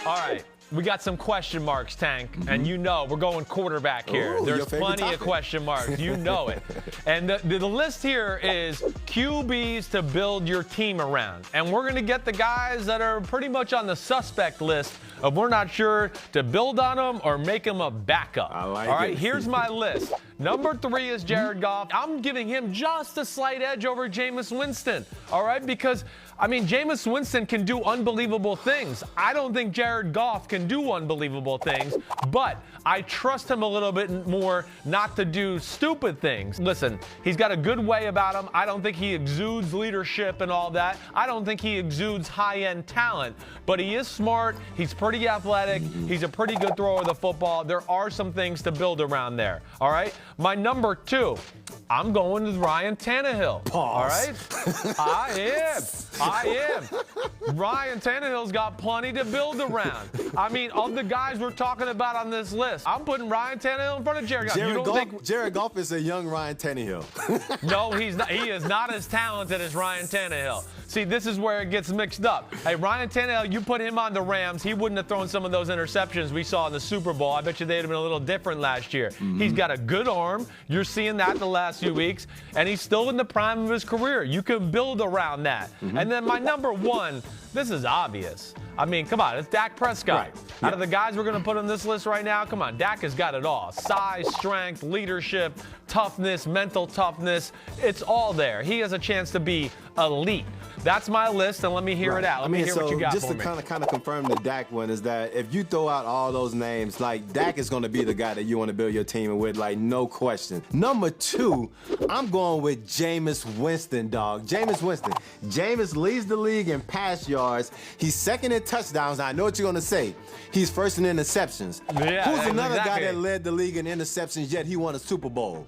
All right. We got some question marks, Tank, and you know we're going quarterback here. Ooh, there's plenty of question marks. You know it. And the list here is QBs to build your team around. And we're going to get the guys that are pretty much on the suspect list of we're not sure to build on them or make them a backup. I like All right, it. here's my list. Number 3 is Jared Goff. I'm giving him just a slight edge over Jameis Winston. All right, because I mean, Jameis Winston can do unbelievable things. I don't think Jared Goff can do unbelievable things, but I trust him a little bit more not to do stupid things. Listen, he's got a good way about him. I don't think he exudes leadership and all that. I don't think he exudes high-end talent, but he is smart. He's pretty athletic. He's a pretty good thrower of the football. There are some things to build around there, all right? My number 2, I'm going with Ryan Tannehill. Pause. All right? I am. Ryan Tannehill's got plenty to build around. I mean, of the guys we're talking about on this list, I'm putting Ryan Tannehill in front of Jared Goff. Jared Goff is a young Ryan Tannehill. No, he's not. He is not as talented as Ryan Tannehill. See, this is where it gets mixed up. Hey, Ryan Tannehill, you put him on the Rams, he wouldn't have thrown some of those interceptions we saw in the Super Bowl. I bet you they'd have been a little different last year. He's got a good arm. You're seeing that the last few weeks, and he's still in the prime of his career. You can build around that. And then my number 1, this is obvious. I mean, come on, it's Dak Prescott. Right. Yeah. Out of the guys we're going to put on this list right now, come on, Dak has got it all. Size, strength, leadership, toughness, mental toughness. It's all there. He has a chance to be elite. That's my list, and let me hear it out. Let me hear what you got just for to me. kind of confirm the Dak one is that if you throw out all those names, like Dak is going to be the guy that you want to build your team with, like no question. Number 2, I'm going with Jameis Winston, dog. Jameis Winston. Jameis leads the league in pass yards. He's second in touchdowns. I know what you're going to say. He's first in interceptions. Yeah, Who's another guy exactly. that led the league in interceptions, yet he won a Super Bowl?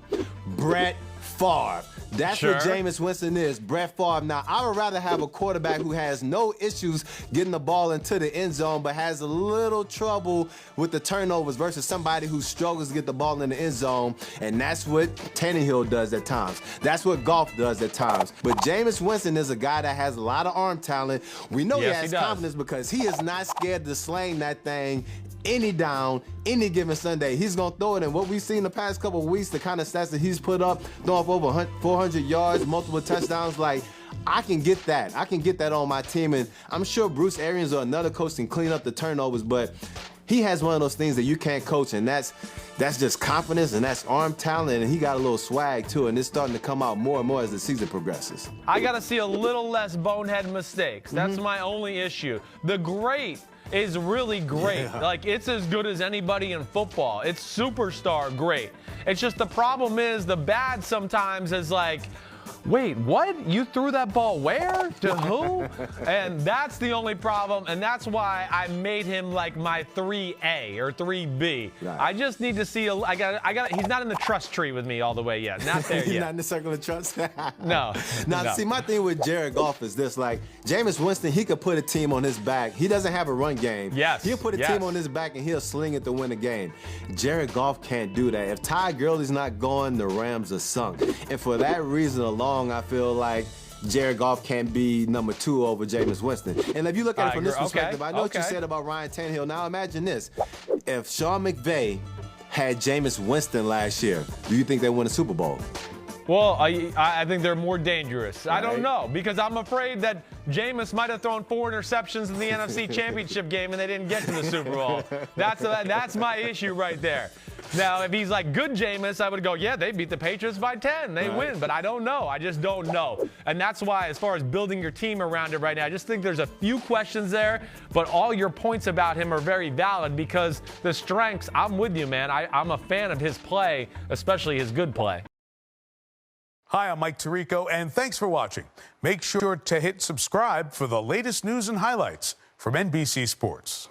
Brett Favre. That's Sure. what Jameis Winston is, Brett Favre. Now, I would rather have a quarterback who has no issues getting the ball into the end zone, but has a little trouble with the turnovers versus somebody who struggles to get the ball in the end zone, and that's what Tannehill does at times. That's what Goff does at times. But Jameis Winston is a guy that has a lot of arm talent. We know Yes, he has he does. confidence because he is not scared to sling that thing any down, any given Sunday. He's going to throw it. And what we've seen the past couple of weeks, the kind of stats that he's put up, throwing for over 400 yards, multiple touchdowns, like, I can get that. I can get that on my team. And I'm sure Bruce Arians or another coach can clean up the turnovers, but he has one of those things that you can't coach, and that's just confidence, and that's arm talent, and he got a little swag too, and it's starting to come out more and more as the season progresses. I got to see a little less bonehead mistakes. That's my only issue. The great is really great. Yeah. Like, it's as good as anybody in football. It's superstar great. It's just the problem is the bad sometimes is like, wait, what? You threw that ball where? To who? And that's the only problem, and that's why I made him like my 3A or 3B. Right. I just need to see he's not in the trust tree with me all the way yet. Not there He's yet. not in the circle of trust. No. Now, No. see, my thing with Jared Goff is this: like Jameis Winston, he could put a team on his back. He doesn't have a run game. Yes. He'll put a team on his back and he'll sling it to win a game. Jared Goff can't do that. If Ty Gurley's not going, the Rams are sunk. And for that reason alone, I feel like Jared Goff can't be number 2 over Jameis Winston. And if you look at it from this perspective, I know what you said about Ryan Tannehill. Now imagine this: if Sean McVay had Jameis Winston last year, do you think they win a Super Bowl? Well, I think they're more dangerous. I don't Right. know, because I'm afraid that Jameis might have thrown 4 interceptions in the NFC Championship game and they didn't get to the Super Bowl. That's my issue right there. Now, if he's like good Jameis, I would go, yeah, they beat the Patriots by 10. They win. But I don't know. I just don't know. And that's why, as far as building your team around it right now, I just think there's a few questions there. But all your points about him are very valid because the strengths, I'm with you, man. I'm a fan of his play, especially his good play. Hi, I'm Mike Tirico, and thanks for watching. Make sure to hit subscribe for the latest news and highlights from NBC Sports.